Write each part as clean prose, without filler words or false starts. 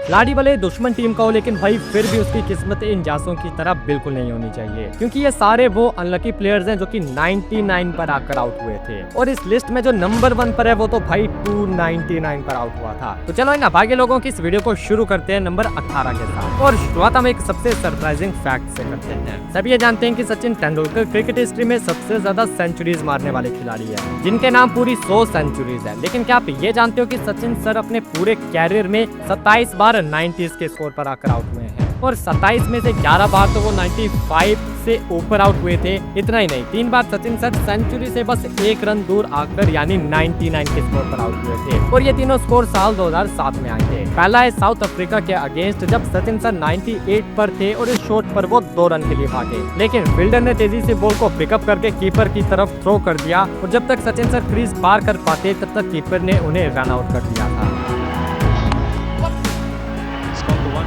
खिलाड़ी भले दुश्मन टीम का हो, लेकिन भाई फिर भी उसकी किस्मत इन जासूं की तरह बिल्कुल नहीं होनी चाहिए, क्योंकि ये सारे वो अनलकी प्लेयर्स हैं जो कि 99 पर आकर आउट हुए थे। और इस लिस्ट में जो नंबर 1 पर है वो तो भाई 299 पर आउट हुआ था। तो चलो इन अभागे लोगों की इस वीडियो को शुरू करते हैं नंबर 18 के साथ। और शुरुआत हम एक सबसे सरप्राइजिंग फैक्ट से करते हैं। सभी ये जानते हैं कि सचिन तेंदुलकर क्रिकेट हिस्ट्री में सबसे ज्यादा सेंचुरीज मारने वाले खिलाड़ी है, जिनके नाम पूरी 100 सेंचुरीज है। लेकिन क्या आप ये जानते हो कि सचिन सर अपने पूरे कैरियर में 27 बार 90s के स्कोर पर आकर आउट हुए हैं, और 27 में से 11 बार तो वो 95 से ऊपर आउट हुए थे। इतना ही नहीं, 3 बार सचिन सर सेंचुरी से बस 1 रन दूर आकर यानी 99 के स्कोर पर आउट हुए थे। और ये तीनों स्कोर साल 2007 में आए थे। पहला है साउथ अफ्रीका के अगेंस्ट, जब सचिन सर 98 पर थे और इस शॉट पर वो 2 रन के लिए भागे, लेकिन फील्डर ने तेजी से बॉल को पिकअप करके कीपर की तरफ थ्रो कर दिया, और जब तक सचिन सर क्रीज पार कर पाते तब तक कीपर ने उन्हें रन आउट कर दिया था।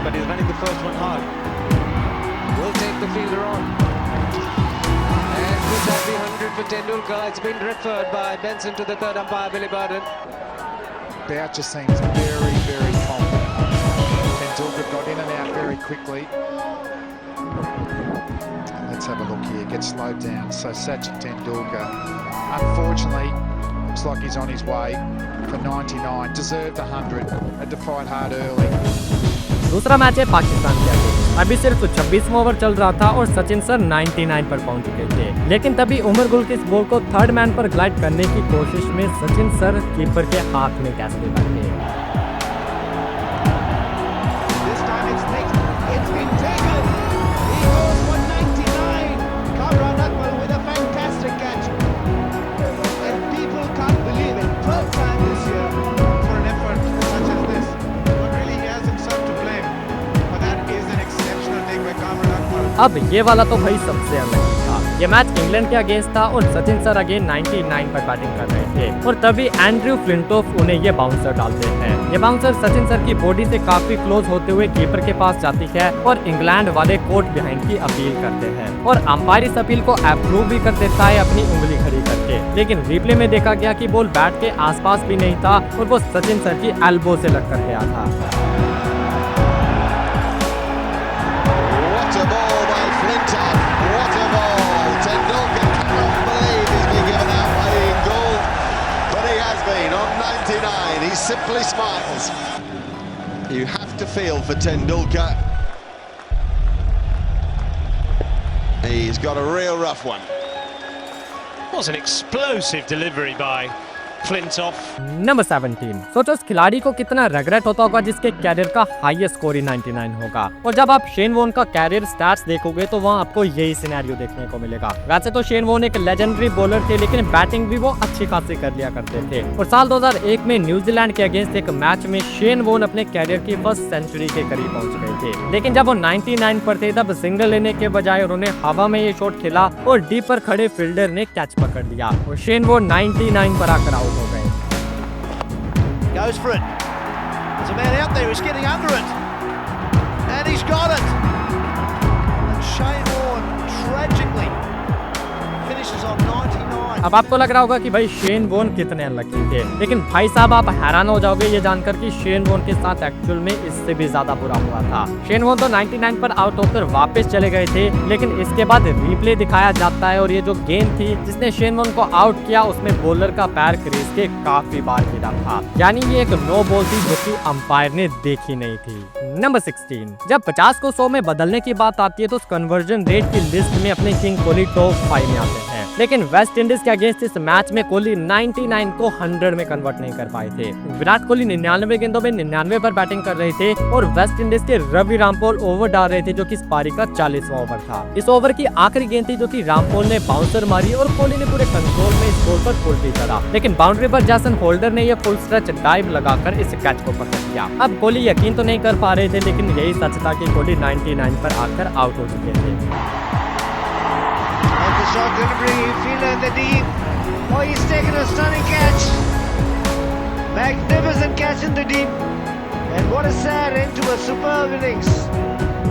But he's running the first one hard. Will take the fielder on. And could that be 100 for Tendulkar? It's been referred by Benson to the third umpire, Billy Burden. Boucher seems very, very confident. Tendulkar got in and out very quickly. Let's have a look here. Gets slowed down. So Sachin Tendulkar, unfortunately, looks like he's on his way for 99. Deserved 100. Had to fight hard early. दूसरा match है पाकिस्तान के against. अभी सिर्फ 26वां over चल रहा था और Sachin sir 99 पर पहुंच चुके थे, लेकिन तभी उमर गुल की इस बॉल को थर्ड मैन पर ग्लाइड करने की कोशिश में सचिन सर कीपर के हाथ में कैच ले बैठे। अब ये वाला तो भाई सबसे अलग था। ये मैच इंग्लैंड के अगेंस्ट था और सचिन सर अगेन 99 पर बैटिंग कर रहे थे, और तभी एंड्रयू फ्लिंटॉफ उन्हें ये बाउंसर डालते हैं। ये बाउंसर सचिन सर की बॉडी से काफी क्लोज होते हुए कीपर के पास जाती है, और इंग्लैंड वाले कोर्ट बिहाइंड की अपील करते हैं, और अंपायर इस अपील को अप्रूव भी कर देता है अपनी उंगली खड़ी करके। लेकिन रिप्ले में देखा गया कि बॉल बैट के आसपास भी नहीं था और वो सचिन सर की एल्बो से लग कर गया था। He simply smiles. You have to feel for Tendulkar. He's got a real rough one. Was an explosive delivery by Flintoff. Number 17। सोचो उस खिलाड़ी को कितना रिग्रेट होता होगा जिसके कैरियर का हाईएस्ट स्कोर ही 99 होगा। और जब आप शेन वॉर्न का कैरियर स्टैट्स देखोगे तो वहाँ आपको यही सिनेरियो देखने को मिलेगा। वैसे तो शेन वॉर्न एक लेजेंडरी बॉलर थे, लेकिन बैटिंग भी वो अच्छी खासी कर लिया करते थे। और साल 2001 में न्यूजीलैंड के अगेंस्ट एक मैच में शेन वॉर्न अपने कैरियर की फर्स्ट सेंचुरी के करीब पहुंच गए थे, लेकिन जब वो 99 पर थे तब सिंगल लेने के बजाय उन्होंने हवा में ये शॉट खेला और डीप पर खड़े फील्डर ने कैच पकड़ लिया, और शेन वॉर्न 99 पर आकर आउट हो गए। Goes for it. There's a man out there who's getting under it. And he's got it. And Shane Warne tragically finishes on 99. अब आपको लग रहा होगा कि भाई शेन वॉर्न कितने अनलकी थे, लेकिन भाई साहब आप हैरान हो जाओगे ये जानकर कि शेन वॉर्न के साथ एक्चुअल में इससे भी ज्यादा बुरा हुआ था। शेन वॉर्न तो 99 पर आउट होकर वापस चले गए थे, लेकिन इसके बाद रिप्ले दिखाया जाता है और ये जो गेंद थी जिसने शेन वॉर्न को आउट किया उसमें बॉलर का पैर क्रीज के काफी बार गिरा था, यानी ये एक नो बॉल थी जो कि अंपायर ने देखी नहीं थी। नंबर 16। जब 50 को 100 में बदलने की बात आती है तो उस कन्वर्जन रेट की लिस्ट में अपने किंग कोहली टॉप 5 में आते हैं, लेकिन वेस्ट इंडीज के अगेंस्ट इस मैच में कोहली 99 को 100 में कन्वर्ट नहीं कर पाए थे। विराट कोहली 99 गेंदों में 99 पर बैटिंग कर रहे थे और वेस्ट इंडीज के रवि रामपोल ओवर डाल रहे थे जो कि इस पारी का 40वां ओवर था। इस ओवर की आखिरी गेंद थी जो कि रामपोल ने बाउंसर मारी और कोहली ने पूरे कंट्रोल में इस बॉल पर उल्टी करा, लेकिन बाउंड्री पर जैसन होल्डर ने यह फुल स्ट्रेच डाइव लगाकर इस कैच को पकड़ लिया। अब कोहली यकीन तो नहीं कर पा रहे थे, लेकिन यही सच था कि कोहली 99 पर आकर आउट हो चुके थे। Shot delivery, fielder in the deep. Oh, he's taken a stunning catch. Magnificent catch in the deep. And what a sad end to a superb innings.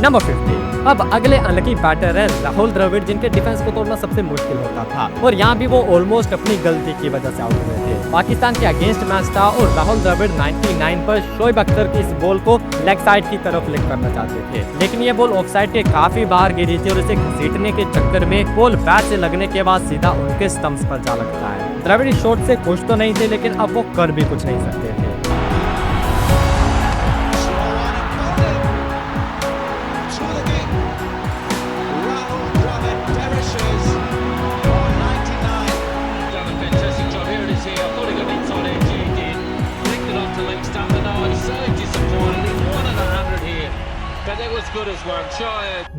Number 50। अब अगले अनलकी बैटर है राहुल द्रविड़, जिनके डिफेंस को तोड़ना सबसे मुश्किल होता था और यहाँ भी वो ऑलमोस्ट अपनी गलती की वजह से आउट हुए थे। पाकिस्तान के अगेंस्ट मैच था और राहुल द्रविड़ 99 पर शोएब अख्तर की इस बॉल को लेग साइड की तरफ लिक करना चाहते थे, लेकिन ये बॉल ऑफ साइड के काफी बाहर गिरी थी और इसे घसीटने के चक्कर में बॉल बैट से लगने के बाद सीधा उनके स्टंप्स पर जा लगता है। द्रविड़ इस शॉट से खुश तो नहीं थे, लेकिन अब वो कर भी कुछ नहीं सकते थे।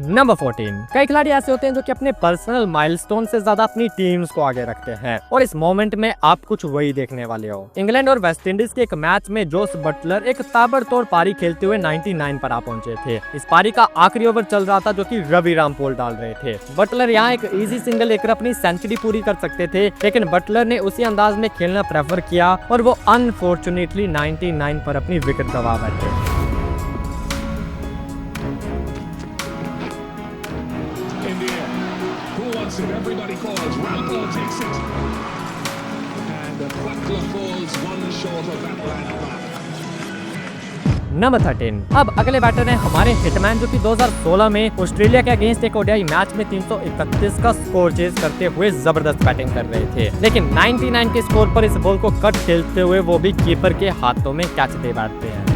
नंबर 14। कई खिलाड़ी ऐसे होते हैं जो कि अपने पर्सनल माइलस्टोन से ज्यादा अपनी टीम्स को आगे रखते हैं और इस मोमेंट में आप कुछ वही देखने वाले हो। इंग्लैंड और वेस्ट इंडीज के एक मैच में जोस बटलर एक ताबड़तोड़ पारी खेलते हुए 99 पर आ पहुंचे थे। इस पारी का आखिरी ओवर चल रहा था जो कि रवि रामपोल डाल रहे थे। बटलर यहाँ एक इजी सिंगल लेकर अपनी सेंचुरी पूरी कर सकते थे, लेकिन बटलर ने उसी अंदाज में खेलना प्रेफर किया और वो अनफॉर्चुनेटली 99 पर अपनी विकेट गंवा बैठे। Everybody calls, Rampol takes it, and the Buckler falls one short of that line of back. Number 13। अब अगले बैटर हैं हमारे हिटमैन, जो कि 2016 में ऑस्ट्रेलिया के अगेंस्ट एक ओडीआई मैच में 331 का स्कोर चेज करते हुए जबरदस्त बैटिंग कर रहे थे, लेकिन 99 के स्कोर पर इस बॉल को कट खेलते हुए वो भी कीपर के हाथों में कैच दे बैठते हैं।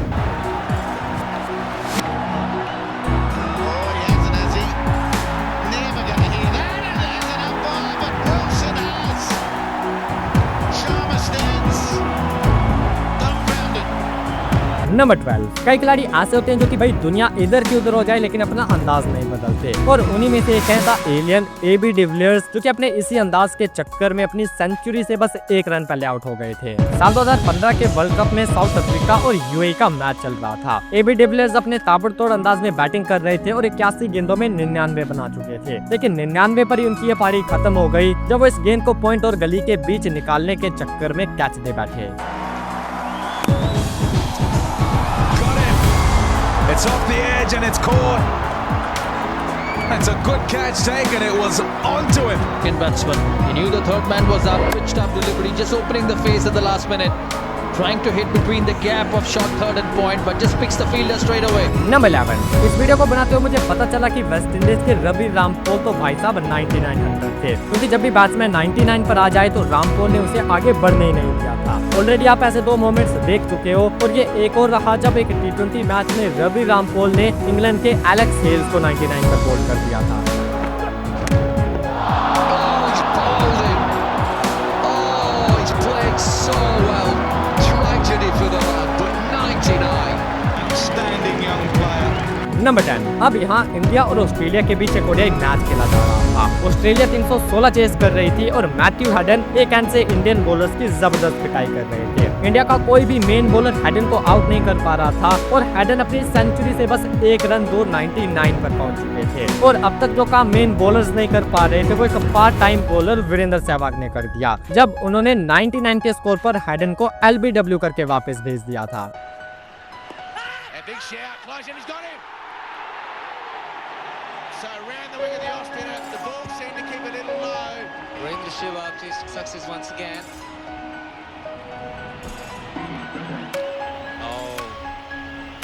नंबर 12। कई खिलाड़ी ऐसे होते हैं जो कि भाई दुनिया इधर की उधर हो जाए लेकिन अपना अंदाज नहीं बदलते, और उन्हीं में से एक है द एलियन AB डिविलियर्स, जो कि अपने इसी अंदाज के चक्कर में अपनी सेंचुरी से बस 1 रन पहले आउट हो गए थे। साल 2015 के वर्ल्ड कप में साउथ अफ्रीका और UAE का मैच चल रहा था। AB डिविलियर्स अपने ताबड़तोड़ अंदाज में बैटिंग कर रहे थे और 81 गेंदों में 99 बना चुके थे, लेकिन 99 पर ही उनकी ये पारी खत्म हो गई जब वो इस गेंद को पॉइंट और गली के बीच निकालने के चक्कर में कैच दे बैठे। It's off the edge and it's caught. That's a good catch taken. It was onto him. Batsman. He knew the third man was up. Pitched up delivery, just opening the face at the last minute. Trying to hit between the gap of short third and point, but just picks the fielder straight away. Number 11। इस video को बनाते हुए मुझे पता चला कि West Indies के रवि रामपोल तो भाई साहब 99 थे, क्योंकि जब भी बैट्समैन 99 पर आ जाए तो रामपोल ने उसे आगे बढ़ने ही नहीं दिया था। ऑलरेडी आप ऐसे 2 मोमेंट्स देख चुके हो और ये एक और रहा जब एक T20 मैच में रवि रामपोल ने इंग्लैंड के एलेक्स हेल्स को 99 पर बोल्ड कर दिया था। नंबर 10। अब यहाँ इंडिया और ऑस्ट्रेलिया के बीच एक ओडीआई मैच खेला जा रहा था। ऑस्ट्रेलिया 316 चेस कर रही थी और मैथ्यू हेडन एक एंड से इंडियन बॉलर्स की जबरदस्त पिटाई कर रहे थे। इंडिया का कोई भी मेन बॉलर हेडन को आउट नहीं कर पा रहा था और हेडन अपनी सेंचुरी से बस 1 रन दूर 99 पर पहुंच चुके थे, और अब तक जो काम मेन बॉलर्स नहीं कर पा रहे थे वो एक part time bowler Virender Sehwag ने कर दिया, जब उन्होंने 99 के स्कोर पर हेडन को LBW करके वापस भेज दिया था। So around the wing of the off spinner, the ball seemed to keep a little low. Virendra Sehwag success once again. Oh,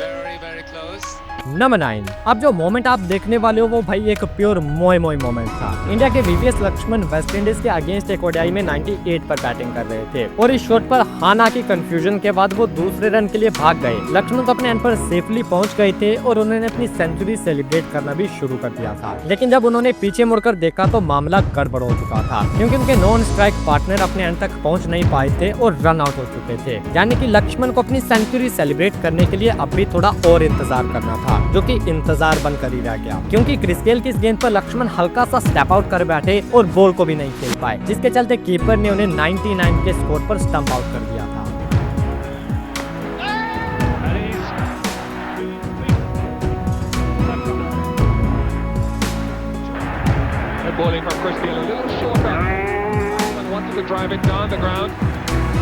very close. Number 9। अब जो मोमेंट आप देखने वाले हो वो भाई एक प्योर मोए मोमेंट था। इंडिया के VVS लक्ष्मण वेस्ट इंडीज के अगेंस्ट एक ओडीआई में 98 पर बैटिंग कर रहे थे और इस शॉट पर हाना की कंफ्यूजन के बाद वो दूसरे रन के लिए भाग गए। लक्ष्मण तो अपने एंड पर सेफली पहुंच गए थे और उन्होंने अपनी सेंचुरी सेलिब्रेट करना भी शुरू कर दिया था, लेकिन जब उन्होंने पीछे मुड़कर देखा तो मामला गड़बड़ हो चुका था, क्योंकि उनके नॉन स्ट्राइक पार्टनर अपने एंड तक पहुँच नहीं पाए थे और रन आउट हो चुके थे। यानी कि लक्ष्मण को अपनी सेंचुरी सेलिब्रेट करने के लिए अब भी थोड़ा और इंतजार करना था, जो कि इंतजार बनकर ही रह गया, क्योंकि क्रिस गेल की इस गेंद पर लक्ष्मण हल्का सा स्टेप आउट कर बैठे और बॉल को भी नहीं खेल पाए, जिसके चलते कीपर ने उन्हें 99 के स्कोर पर स्टंप आउट कर दिया था। Bowling from Chris Gayle, a little shorter and wanted to drive it down the ground.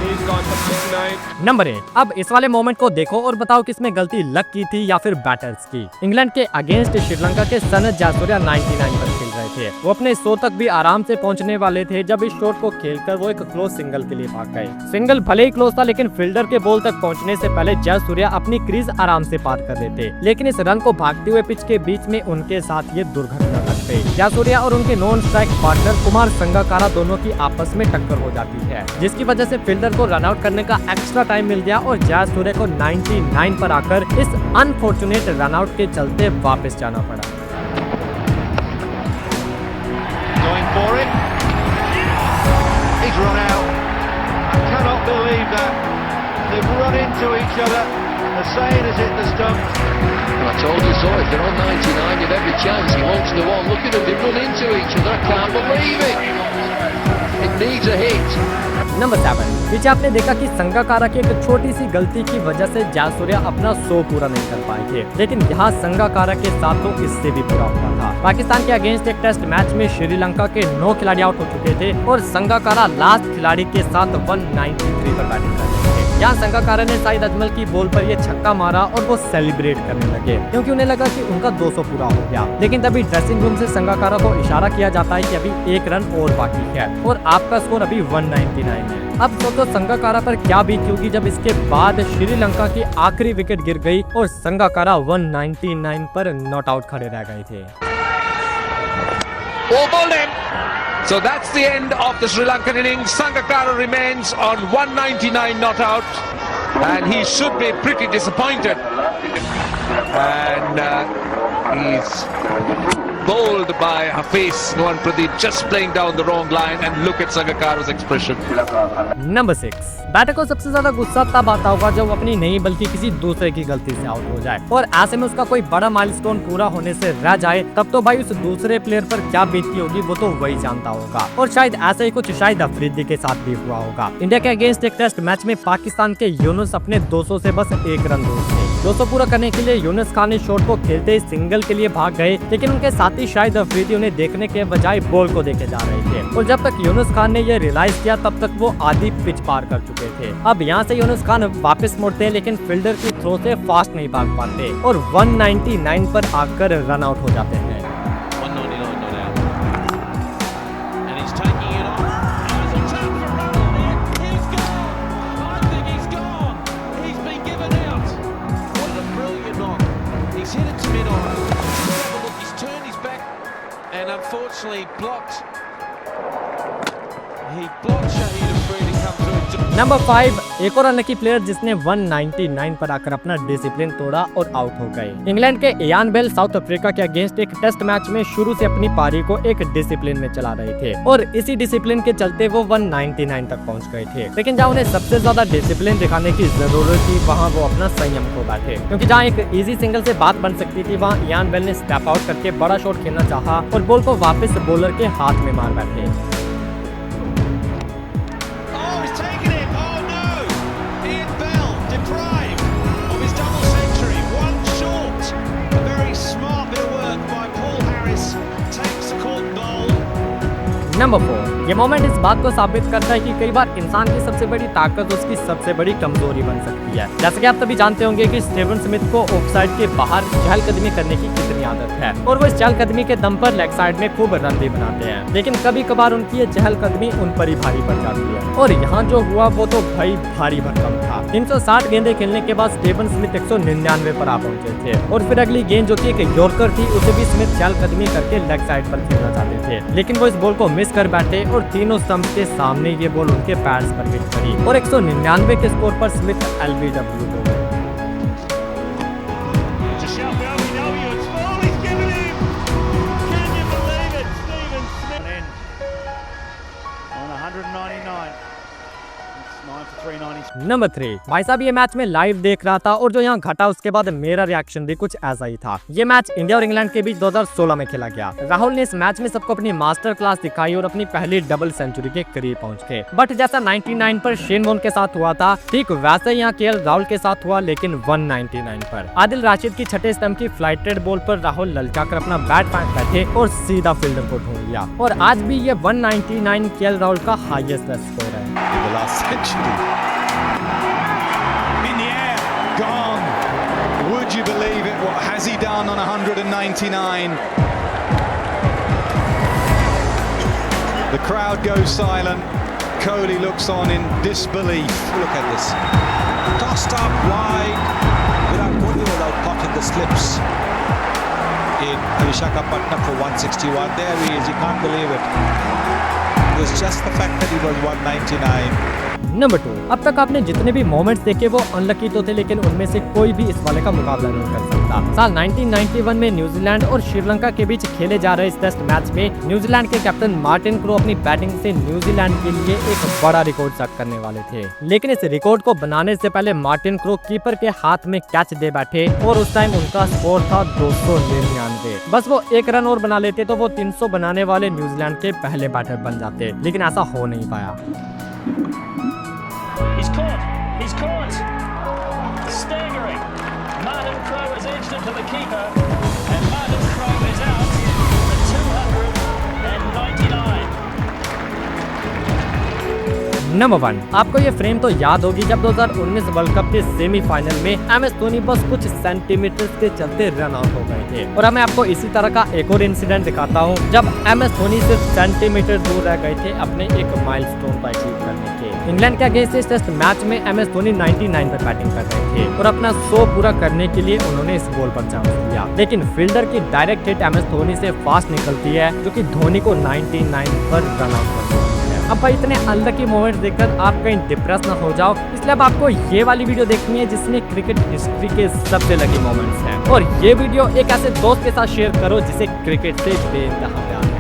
He's on for 69. Number 8। अब इस वाले मोमेंट को देखो और बताओ कि इसमें गलती लक की थी या फिर बैटर्स की। इंग्लैंड के अगेंस्ट श्रीलंका के सनत जयसूर्या 99 पर खेल रहे थे। वो अपने 100 तक भी आराम से पहुंचने वाले थे जब इस शॉट को खेलकर वो एक क्लोज सिंगल के लिए भाग गए। सिंगल भले ही क्लोज था, लेकिन फील्डर के बॉल तक पहुंचने से पहले जयसूर्या अपनी क्रीज आराम से पार कर लेते, लेकिन इस रन को भागते हुए पिच के बीच में उनके साथ ये दुर्घटना घट गई। जयसूर्या और उनके non strike partner Kumar Sangakkara दोनों की आपस में टक्कर हो जाती है, जिसकी वजह से फील्डर को रन आउट करने का एक्स्ट्रा टाइम मिल गया और जयसूर्या को 99 पर आकर इस अनफॉर्चुनेट रन आउट के चलते वापस जाना पड़ा। Going for it. He's run out. I cannot believe that. They've run into each other. The saying has hit the stump. I told you so. If they're on 99, you've every chance. He wants the one. Look at them. They've run into each other. I can't believe it. It needs a hit. Number 7। पीछे आपने देखा कि संगकारा की एक छोटी सी गलती की वजह से जयसूर्या अपना 100 पूरा नहीं कर पाए थे, लेकिन यहाँ संगकारा के साथ तो इससे भी बुरा हुआ था। पाकिस्तान के अगेंस्ट एक टेस्ट मैच में श्रीलंका के 9 खिलाड़ी आउट हो चुके थे और संगकारा लास्ट खिलाड़ी के साथ 193 पर बैटिंग कर रहे थे। यहाँ संगकारा ने साइद अजमल की बॉल पर ये छक्का मारा और वो सेलिब्रेट करने लगे क्योंकि उन्हें लगा कि उनका 200 पूरा हो गया, लेकिन तभी ड्रेसिंग रूम से संगकारा को इशारा किया जाता है कि अभी 1 रन और बाकी है और आपका स्कोर अभी 199 है। अब तो संगकारा पर क्या बीती होगी जब इसके बाद श्रीलंका की आखिरी विकेट गिर गई और संगकारा 199 पर नॉट आउट खड़े रह गए थे। So that's the end of the Sri Lankan innings. Sangakkara remains on 199 not out, and he should be pretty disappointed. And he's bowled by Hafiz Nuwan Pradeep, just playing down the wrong line, and look at Sangakkara's expression. Number 6। Batter को सबसे ज्यादा गुस्सा तब आता होगा जब अपनी नहीं बल्कि किसी दूसरे की गलती से आउट हो जाए और ऐसे में उसका कोई बड़ा माइलस्टोन पूरा होने से रह जाए, तब तो भाई उस दूसरे प्लेयर पर क्या बीती होगी वो तो वही जानता होगा। और शायद ऐसा ही कुछ शाहिद अफरीदी के साथ भी हुआ होगा। इंडिया के अगेंस्ट एक टेस्ट मैच में पाकिस्तान के यूनुस अपने 200 से बस 1 रन दूर थे। 200 पूरा करने के लिए यूनुस खान इस शॉट को खेलते ही सिंगल के लिए भाग गए, लेकिन उनके साथी शाहिद अफरीदी उन्हें देखने के बजाय बॉल को देखे जा रहे थे और जब तक यूनुस खान ने ये रियलाइज किया तब तक वो आधी पिच पार कर चुके थे। अब यहाँ से यूनुस खान वापस मुड़ते हैं, लेकिन फील्डर की थ्रो से फास्ट नहीं भाग पाते और 199 पर आकर रन आउट हो जाते हैं। 199 not out. And he's taking it on. There's a chance for run on there. He's gone. I think he's gone. He's been given out. What a brilliant knock. He's hit it to mid-on. Look, he's turned his back and unfortunately blocked. He blocked Shahid Afridi to come through. Number 5। एक और unlucky player जिसने 199 पर आकर अपना discipline तोड़ा और out हो गए। इंग्लैंड के इयान बेल साउथ अफ्रीका के अगेंस्ट एक टेस्ट मैच में शुरू से अपनी पारी को एक डिसिप्लिन में चला रहे थे और इसी डिसिप्लिन के चलते वो 199 तक पहुंच गए थे, लेकिन जहां उन्हें सबसे ज्यादा डिसिप्लिन दिखाने की जरूरत थी वहां वो अपना संयम खो बैठे, क्योंकि जहां एक इजी सिंगल से बात बन सकती थी वहां इयान बेल ने स्टेप आउट करके बड़ा शॉट खेलना चाहा और बॉल को वापस बॉलर के हाथ में मार बैठे। नंबर 4। ये मोमेंट इस बात को साबित करता है कि कई बार इंसान की सबसे बड़ी ताकत उसकी सबसे बड़ी कमजोरी बन सकती है। जैसे कि आप सभी जानते होंगे कि स्टीवन स्मिथ को ऑफसाइड के बाहर चहलकदमी करने की कितनी आदत है और वो इस चहलकदमी के दम पर लेग साइड में खूब रन भी बनाते हैं, लेकिन कभी कभार उनकी ये चहलकदमी उन पर ही भारी पड़ जाती है और यहाँ जो हुआ वो तो भाई भारी भरकम था। 360 गेंदें खेलने के बाद स्टीवन स्मिथ 199 पर आ पहुंचे थे और फिर अगली गेंद जो की एक यॉर्कर थी उसे भी स्मिथ चहलकदमी करके लेग साइड पर खेलना चाहते थे, लेकिन वो इस बॉल को मिस कर बैठे और तीनों स्टंप के सामने ये बॉल उनके पैड्स पर हिट करी और 199 के स्कोर पर स्मिथ LBW हो गए। नंबर 3। भाई साहब ये मैच में लाइव देख रहा था और जो यहाँ घटा उसके बाद मेरा रिएक्शन भी कुछ ऐसा ही था। ये मैच इंडिया और इंग्लैंड के बीच 2016 में खेला गया। राहुल ने इस मैच में सबको अपनी मास्टर क्लास दिखाई और अपनी पहली डबल सेंचुरी के करीब पहुंच गए, बट जैसा 99 पर शेन वॉर्न के साथ हुआ था ठीक वैसे यहाँ KL राहुल के साथ हुआ, लेकिन 199 पर आदिल राशिद की छठे स्टंप की फ्लाइटेड बॉल पर राहुल ललचाकर अपना बैट फेंक बैठे और सीधा फील्डर को ढूंढ लिया और आज भी ये 199 KL राहुल का हाईएस्ट स्कोर है। done on 199. The crowd goes silent. Kohli looks on in disbelief. Look at this. Tossed up wide. Virat Kohli without caught in the slips in Visakhapatnam for 161. There he is. You can't believe it. It was just the fact that he was 199. Number 2, अब तक आपने जितने भी moments देखे वो unlucky तो थे, लेकिन उनमें से कोई भी इस वाले का मुकाबला नहीं कर सकता। साल 1991 में न्यूजीलैंड और श्रीलंका के बीच खेले जा रहे इस टेस्ट मैच में न्यूजीलैंड के कैप्टन मार्टिन क्रो अपनी बैटिंग से न्यूजीलैंड के लिए एक बड़ा रिकॉर्ड सेट करने वाले थे। लेकिन इस रिकॉर्ड को बनाने से पहले मार्टिन क्रो कीपर के हाथ में कैच दे बैठे और उस टाइम उनका स्कोर था 299। बस वो एक रन और बना लेते तो वो 300 बनाने वाले न्यूजीलैंड के पहले बैटर बन जाते, लेकिन ऐसा हो नहीं पाया। He's caught! Staggering! Martin Crowe has edged it to the keeper, and Martin Crowe is out for 299. Number 1, आपको ये फ्रेम तो याद होगी जब 2019 वर्ल्ड कप के सेमीफाइनल में एमएस धोनी बस कुछ सेंटीमीटर के चलते रन आउट हो गए थे। और अब मैं आपको इसी तरह का एक और इंसिडेंट दिखाता हूँ जब एमएस धोनी सिर्फ सेंटीमीटर दूर रह गए थे अपने एक माइलस्टोन को अचीव करने के। इंग्लैंड के अगेंस्ट इस टेस्ट मैच में एमएस धोनी 99 पर बैटिंग कर रहे थे और अपना 100 पूरा करने के लिए उन्होंने इस बॉल पर चांस लिया, लेकिन फील्डर की डायरेक्ट हिट एमएस धोनी से फास्ट निकलती है जो कि धोनी को 99 पर रन आउट कर देती है। अब भाई इतने अनलकी मोमेंट्स देखकर आप कहीं डिप्रेस ना हो जाओ, इसलिए अब आपको ये वाली वीडियो देखनी है जिसमें क्रिकेट हिस्ट्री के सबसे लकी मोमेंट्स हैं। और ये वीडियो एक ऐसे दोस्त के साथ शेयर करो जिसे क्रिकेट से बेइंतहा प्यार है।